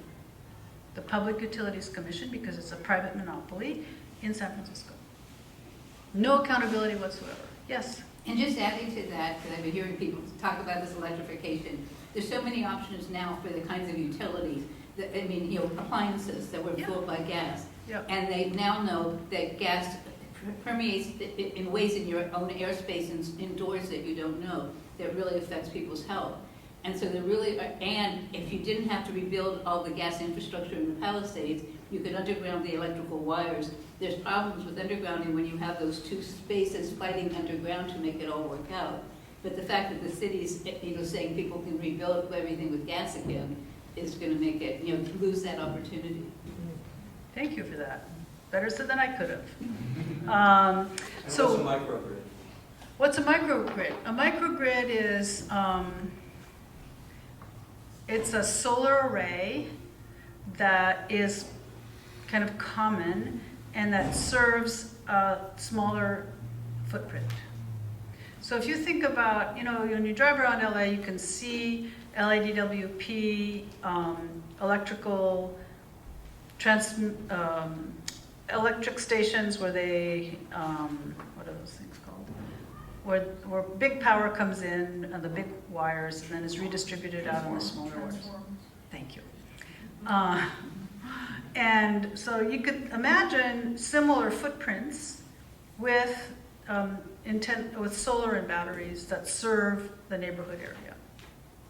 The Public Utilities Commission, because it's a private monopoly in San Francisco. No accountability whatsoever. Yes? And just adding to that, because I've been hearing people talk about this electrification, there's so many options now for the kinds of utilities, that, I mean, you know, appliances that were Yeah. fueled by gas. Yeah. And they now know that gas permeates in ways in your own airspace and indoors that you don't know, that really affects people's health. And so there really are, and if you didn't have to rebuild all the gas infrastructure in the Palisades, you could underground the electrical wires. There's problems with undergrounding when you have those two spaces fighting underground to make it all work out. But the fact that the city's, you know, saying people can rebuild everything with gas again is going to make it, you know, lose that opportunity. Thank you for that. Better said than I could have. And what's a So microgrid? what's a microgrid? A microgrid is, it's a solar array that is kind of common and that serves a smaller footprint. So if you think about, you know, when you drive around LA, you can see LADWP, electric stations where they, what are those things called? Where big power comes in on the big wires and then is redistributed out on the smaller wires. Thank you. And so you could imagine similar footprints with with solar and batteries that serve the neighborhood area.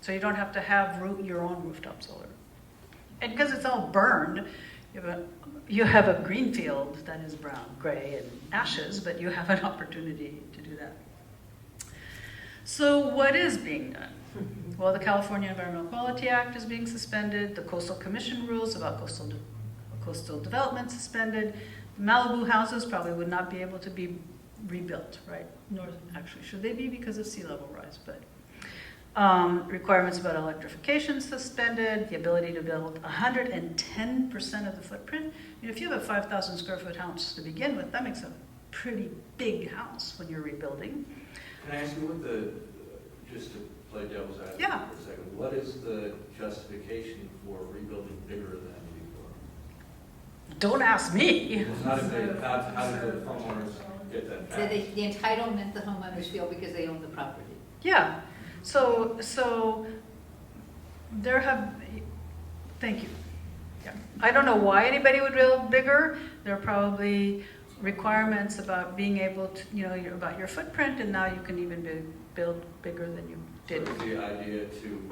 So you don't have to have your own rooftop solar. And because it's all burned, you have a green field that is brown, gray, and ashes, but you have an opportunity to do that. So what is being done? Well, the California Environmental Quality Act is being suspended. The Coastal Commission rules about coastal development suspended. Malibu houses probably would not be able to be rebuilt, right? Nor actually should they be because of sea level rise, but requirements about electrification suspended, the ability to build 110% of the footprint. You know, if you have a 5,000 square foot house to begin with, that makes a pretty big house when you're rebuilding. Can I ask you what just to play devil's advocate Yeah. for a second, what is the justification for rebuilding bigger than before? Don't ask me. How did the homeowners get that So back? the entitlement the homeowners feel because they own the property. Yeah, so there have, thank you. Yeah. I don't know why anybody would build bigger. There are probably requirements about being able to, you know, about your footprint, and now you can even build bigger than you So did. is the idea to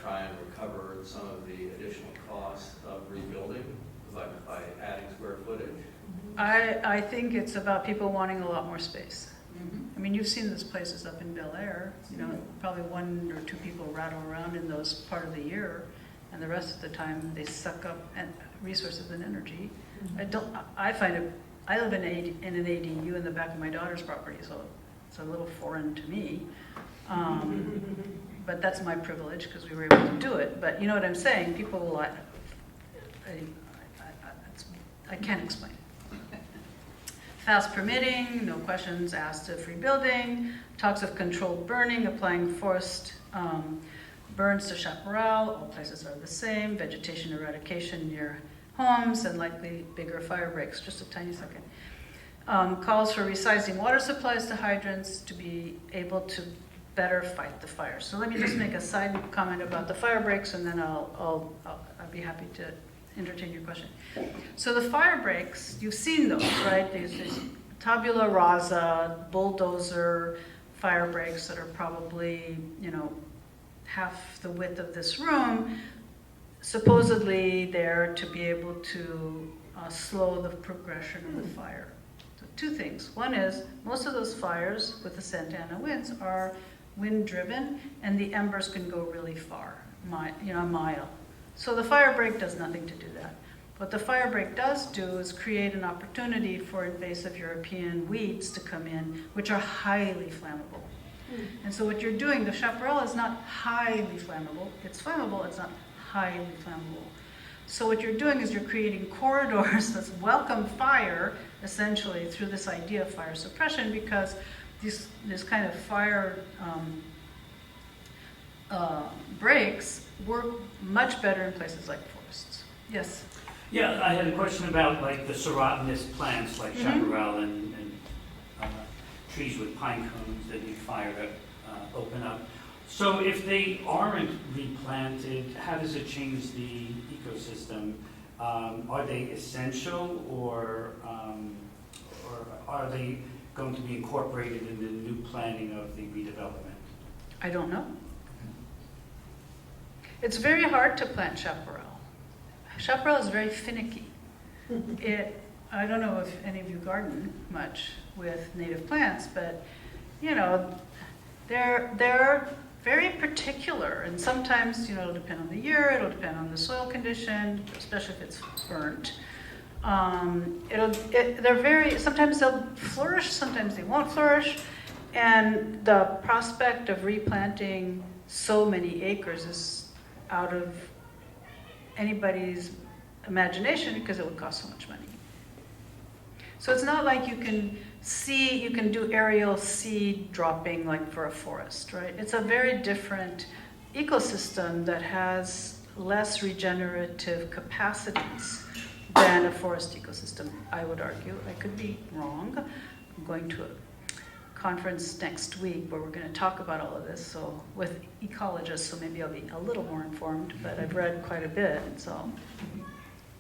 try and recover some of the additional costs of rebuilding, like by adding square footage? I think it's about people wanting a lot more space. Mhm. I mean, you've seen those places up in Bel Air, you know, probably one or two people rattle around in those part of the year, and the rest of the time they suck up resources and energy. I find it, I live in an ADU in the back of my daughter's property, so it's a little foreign to me. But that's my privilege because we were able to do it. But you know what I'm saying? People will, I can't explain. Fast permitting, no questions asked of rebuilding, talks of controlled burning, applying forced burns to chaparral, all places are the same, vegetation eradication near homes, and likely bigger fire breaks. Just a tiny second. Calls for resizing water supplies to hydrants to be able to better fight the fire. So let me just make a side comment about the fire breaks, and then I'll be happy to entertain your question. So the fire breaks, you've seen those, right? These tabula rasa, bulldozer fire breaks that are probably, you know, half the width of this room, supposedly there to be able to slow the progression of the fire. So two things. One is, most of those fires with the Santa Ana winds are wind-driven, and the embers can go really far, a mile. So the fire break does nothing to do that. What the fire break does do is create an opportunity for invasive European weeds to come in, which are highly flammable. And so what you're doing, the chaparral is not highly flammable. It's flammable, it's not highly flammable. So what you're doing is you're creating corridors that welcome fire, essentially, through this idea of fire suppression, because this kind of fire breaks work much better in places like forests. Yes? Yeah, I had a question about like the serotinous plants like chaparral and trees with pine cones that need fire to open up. So if they aren't replanted, how does it change the ecosystem? Are they essential, or are they going to be incorporated in the new planning of the redevelopment? I don't know. It's very hard to plant chaparral. Chaparral is very finicky. I don't know if any of you garden much with native plants, but you know, they're very particular, and sometimes, you know, it'll depend on the year, it'll depend on the soil condition, especially if it's burnt. Sometimes they'll flourish, sometimes they won't flourish, and the prospect of replanting so many acres is out of anybody's imagination because it would cost so much money. So it's not like you can do aerial seed dropping like for a forest, right? It's a very different ecosystem that has less regenerative capacities than a forest ecosystem, I would argue. I could be wrong. I'm going to a conference next week where we're going to talk about all of this, so with ecologists, so maybe I'll be a little more informed, but I've read quite a bit, so.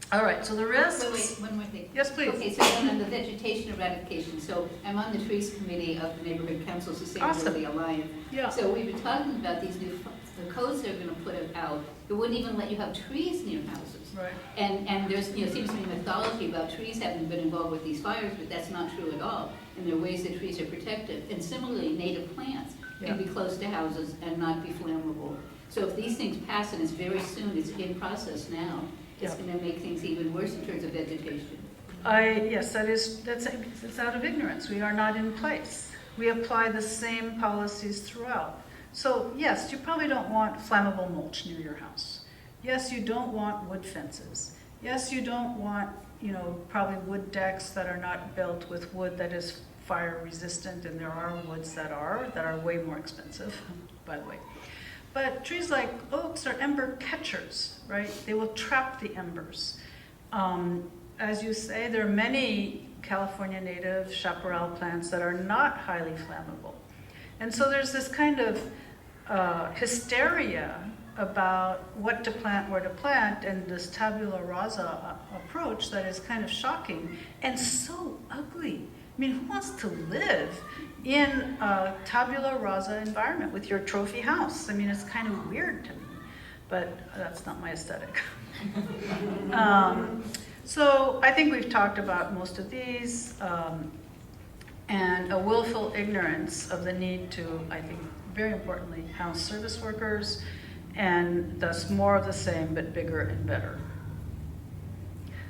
All right, so the risks. Wait, one more thing. Yes, please. Okay, so then on the vegetation eradication, so I'm on the trees committee of the Neighborhood Council Sustainability Alliance. Yeah. So we've been talking about these new the codes they're going to put out. It wouldn't even let you have trees near houses. Right. And there's, you know, seems to be mythology about trees having been involved with these fires, but that's not true at all. And there are ways that trees are protected. And similarly, native plants can be close to houses and not be flammable. So if these things pass, and it's very soon, it's in process now, it's going to make things even worse in terms of vegetation. Yes, it's out of ignorance. We are not in place. We apply the same policies throughout. So yes, you probably don't want flammable mulch near your house. Yes, you don't want wood fences. Yes, you don't want, you know, probably wood decks that are not built with wood that is fire resistant, and there are woods that are way more expensive, by the way. But trees like oaks are ember catchers, right? They will trap the embers. As you say, there are many California native chaparral plants that are not highly flammable. And so there's this kind of hysteria about what to plant, where to plant, and this tabula rasa approach that is kind of shocking and so ugly. I mean, who wants to live in a tabula rasa environment with your trophy house? I mean, it's kind of weird to me, but that's not my aesthetic. So I think we've talked about most of these, and a willful ignorance of the need to, I think, very importantly, house service workers, and thus more of the same, but bigger and better.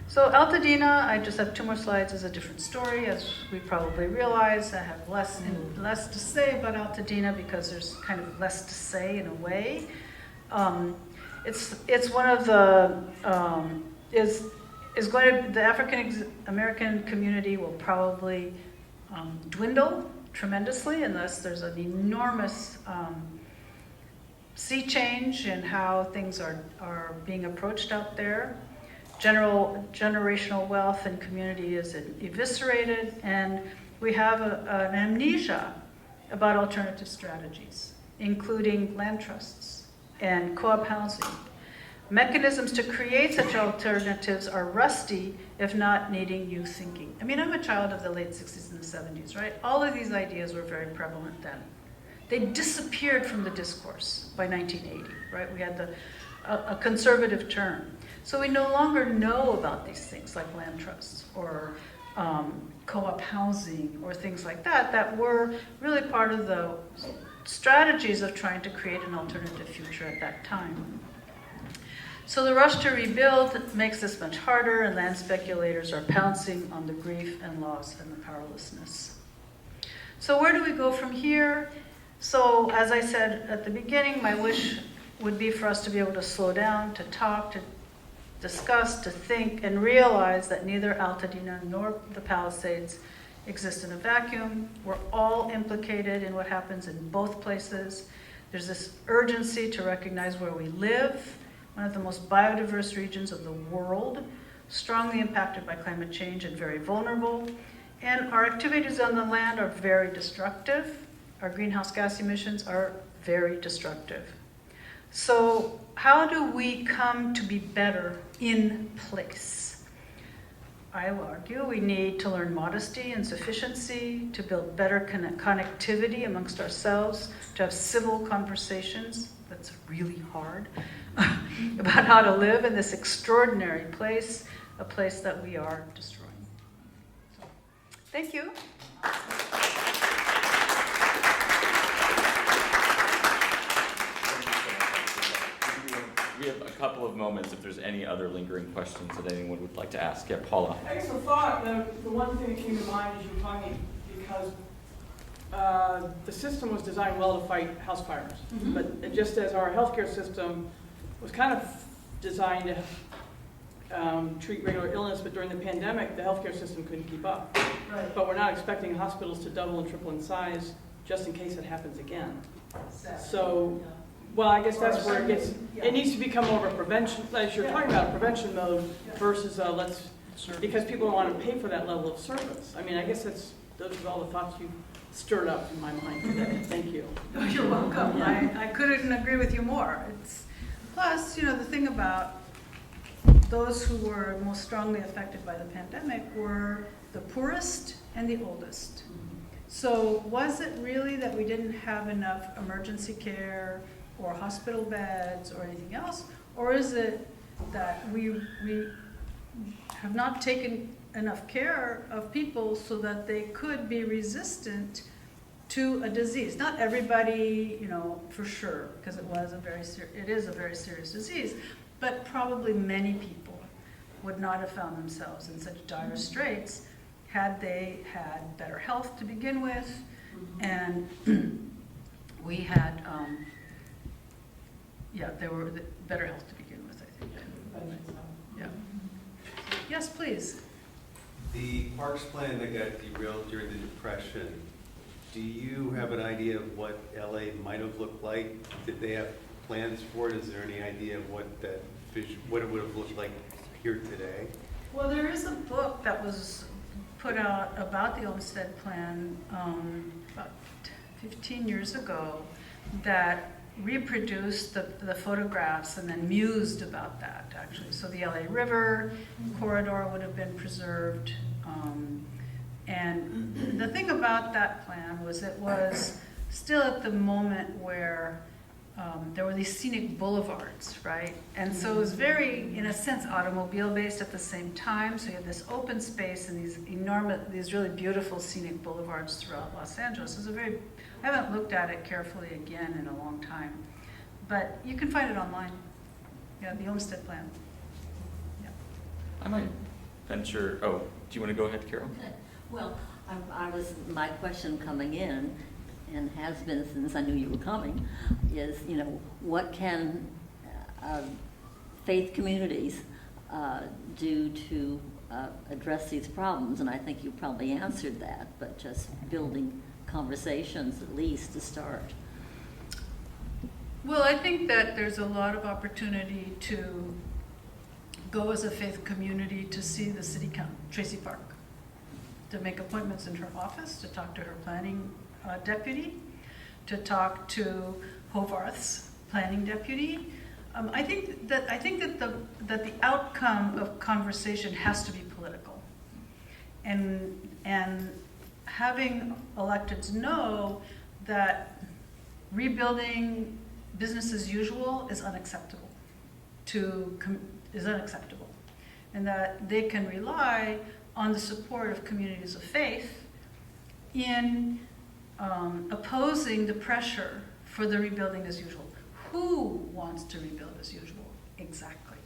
So Altadena, I just have 2 more slides, is a different story. As we probably realize, I have less to say about Altadena because there's kind of less to say in a way. It's one of the, the African American community will probably dwindle tremendously unless there's an enormous sea change in how things are being approached out there. Generational wealth and community is eviscerated, and we have an amnesia about alternative strategies, including land trusts and co-op housing. Mechanisms to create such alternatives are rusty, if not needing new thinking. I mean, I'm a child of the late 60s and the 70s, right? All of these ideas were very prevalent then. They disappeared from the discourse by 1980, right? We had a conservative turn. So we no longer know about these things like land trusts or co-op housing or things like that were really part of the strategies of trying to create an alternative future at that time. So the rush to rebuild makes this much harder, and land speculators are pouncing on the grief and loss and the powerlessness. So where do we go from here? So as I said at the beginning, my wish would be for us to be able to slow down, to talk, to discuss, to think, and realize that neither Altadena nor the Palisades exist in a vacuum. We're all implicated in what happens in both places. There's this urgency to recognize where we live, one of the most biodiverse regions of the world, strongly impacted by climate change and very vulnerable. And our activities on the land are very destructive. Our greenhouse gas emissions are very destructive. So how do we come to be better in place? I will argue we need to learn modesty and sufficiency, to build better connectivity amongst ourselves, to have civil conversations, that's really hard, about how to live in this extraordinary place, a place that we are destroying. So, thank you. We have a couple of moments if there's any other lingering questions that anyone would like to ask. Yeah, Paula. I guess the thought, the one thing that came to mind as you were talking, because the system was designed well to fight house fires, but just as our healthcare system was kind of designed to treat regular illness, but during the pandemic, the healthcare system couldn't keep up. Right. But we're not expecting hospitals to double and triple in size just in case it happens again. So, well, I guess that's where it gets, it needs to become more of a prevention, as you're talking about, a prevention mode versus because people want to pay for that level of service. I mean, I guess those are all the thoughts you stirred up in my mind today. Thank you. Oh, you're welcome. Yeah. I couldn't agree with you more. Plus, the thing about those who were most strongly affected by the pandemic were the poorest and the oldest. So was it really that we didn't have enough emergency care or hospital beds or anything else? Or is it that we have not taken enough care of people so that they could be resistant to a disease? Not everybody, for sure, because it is a very serious disease, but probably many people would not have found themselves in such dire straits had they had better health to begin with, and we had, they were better health to begin with, I think. Yeah. Yes, please. The parks plan that got derailed during the Depression, do you have an idea of what LA might have looked like? Did they have plans for it? Is there any idea of what it would have looked like here today? Well, there is a book that was put out about the Olmsted Plan about 15 years ago that reproduced the photographs and then mused about that, actually. So the LA River corridor would have been preserved. And the thing about that plan was it was still at the moment where there were these scenic boulevards, right? And so it was very, in a sense, automobile-based at the same time. So you had this open space and these really beautiful scenic boulevards throughout Los Angeles. I haven't looked at it carefully again in a long time, but you can find it online. Yeah, the Olmsted Plan. Yeah. I might venture, do you want to go ahead, Carol? Well, my question coming in, and has been since I knew you were coming, is, what can faith communities do to address these problems? And I think you probably answered that, but just building conversations at least to start. Well, I think that there's a lot of opportunity to go as a faith community to see the city council, Tracy Park, to make appointments in her office, to talk to her planning deputy, to talk to Hovarth's planning deputy. I think that the outcome of conversation has to be political, and having electeds know that rebuilding business as usual is unacceptable, and that they can rely on the support of communities of faith in opposing the pressure for the rebuilding as usual. Who wants to rebuild as usual? Exactly.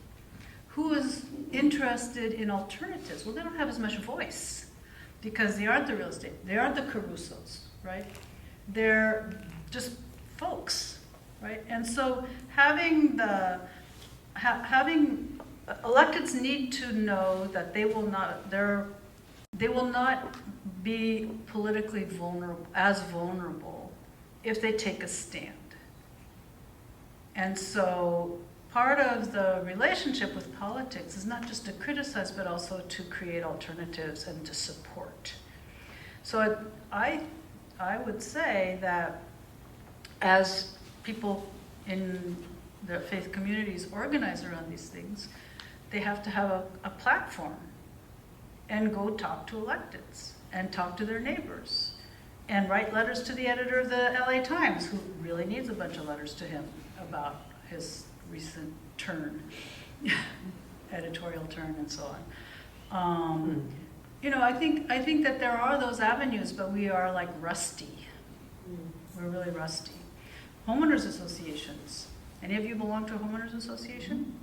Who is interested in alternatives? Well, they don't have as much voice because they aren't the real estate. They aren't the Carusos, right? They're just folks, right? And so having electeds need to know that they will not be politically vulnerable if they take a stand. And so part of the relationship with politics is not just to criticize, but also to create alternatives and to support. So I would say that as people in the faith communities organize around these things, they have to have a platform and go talk to electeds and talk to their neighbors and write letters to the editor of the LA Times, who really needs a bunch of letters to him about his recent turn, editorial turn and so on. I think that there are those avenues, but we are like rusty. We're really rusty. Homeowners associations. Any of you belong to a homeowners association?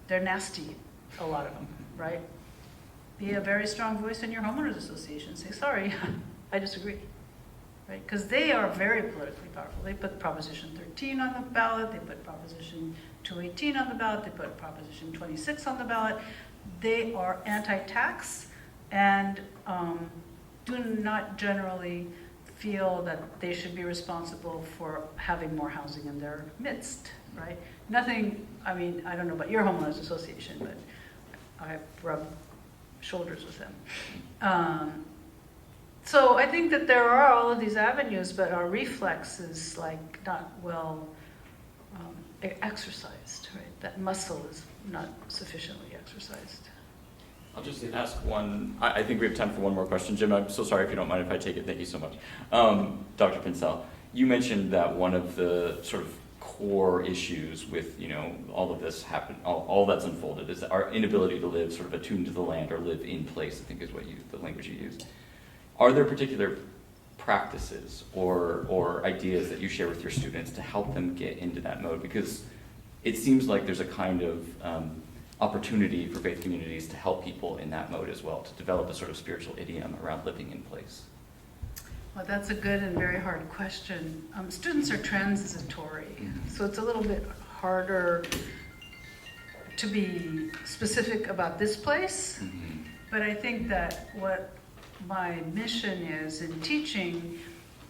They're nasty, a lot of them, right? Be a very strong voice in your homeowners association. Say, sorry, I disagree, right? Because they are very politically powerful. They put Proposition 13 on the ballot. They put Proposition 218 on the ballot. They put Proposition 26 on the ballot. They are anti-tax and do not generally feel that they should be responsible for having more housing in their midst, right? Nothing, I don't know about your homeowners association, but I rub shoulders with them. So I think that there are all of these avenues, but our reflex is like not well exercised, right? That muscle is not sufficiently exercised. I'll just ask one. I think we have time for one more question. Jim, I'm so sorry if you don't mind if I take it. Thank you so much. Dr. Pincetl, you mentioned that one of the sort of core issues with, all of this happen, all that's unfolded is our inability to live sort of attuned to the land or live in place, I think is the language you used. Are there particular practices or ideas that you share with your students to help them get into that mode? Because it seems like there's a kind of opportunity for faith communities to help people in that mode as well, to develop a sort of spiritual idiom around living in place. Well, that's a good and very hard question. Students are transitory, so it's a little bit harder to be specific about this place. But I think that what my mission is in teaching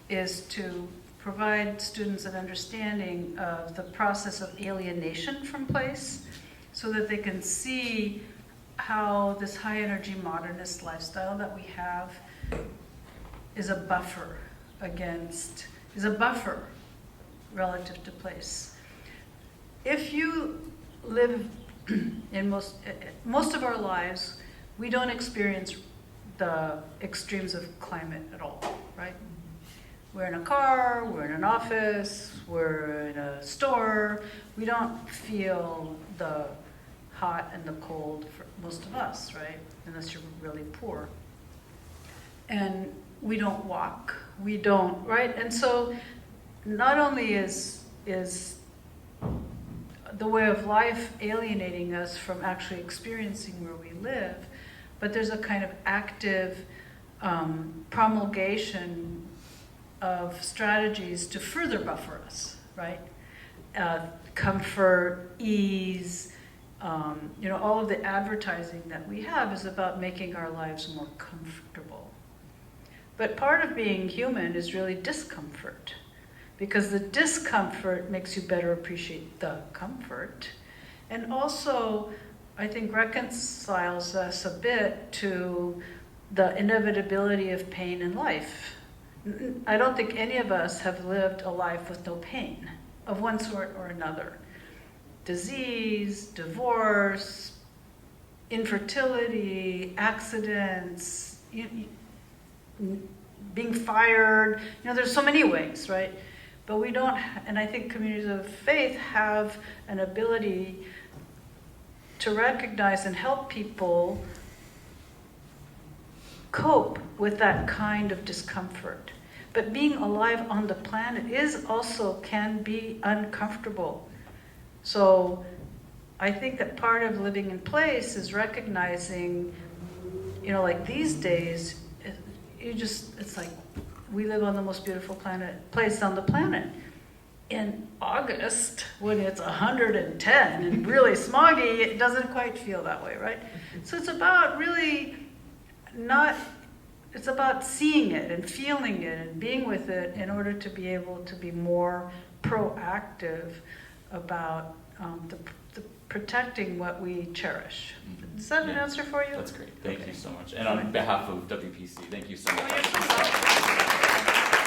is to provide students an understanding of the process of alienation from place, so that they can see how this high energy modernist lifestyle that we have is a buffer relative to place. If you live in most of our lives, we don't experience the extremes of climate at all, right? We're in a car, we're in an office, we're in a store. We don't feel the hot and the cold for most of us, right? Unless you're really poor. And we don't walk, we don't, right? And so not only is the way of life alienating us from actually experiencing where we live, but there's a kind of active promulgation of strategies to further buffer us, right? Comfort, ease, all of the advertising that we have is about making our lives more comfortable. But part of being human is really discomfort, because the discomfort makes you better appreciate the comfort, and also, I think, reconciles us a bit to the inevitability of pain in life. I don't think any of us have lived a life with no pain of one sort or another. Disease, divorce, infertility, accidents, being fired, there's so many ways, right? But we don't, and I think communities of faith have an ability to recognize and help people cope with that kind of discomfort. But being alive on the planet can be uncomfortable. So I think that part of living in place is recognizing, like these days, it's like we live on the most beautiful place on the planet. in August, when it's 110 and really smoggy, it doesn't quite feel that way, right? So it's about really it's about seeing it and feeling it and being with it in order to be able to be more proactive about the protecting what we cherish. Is that an Yeah. answer for you? That's great. Thank Okay. you so much. And on behalf of WPC, thank you so much. Oh, you're so welcome.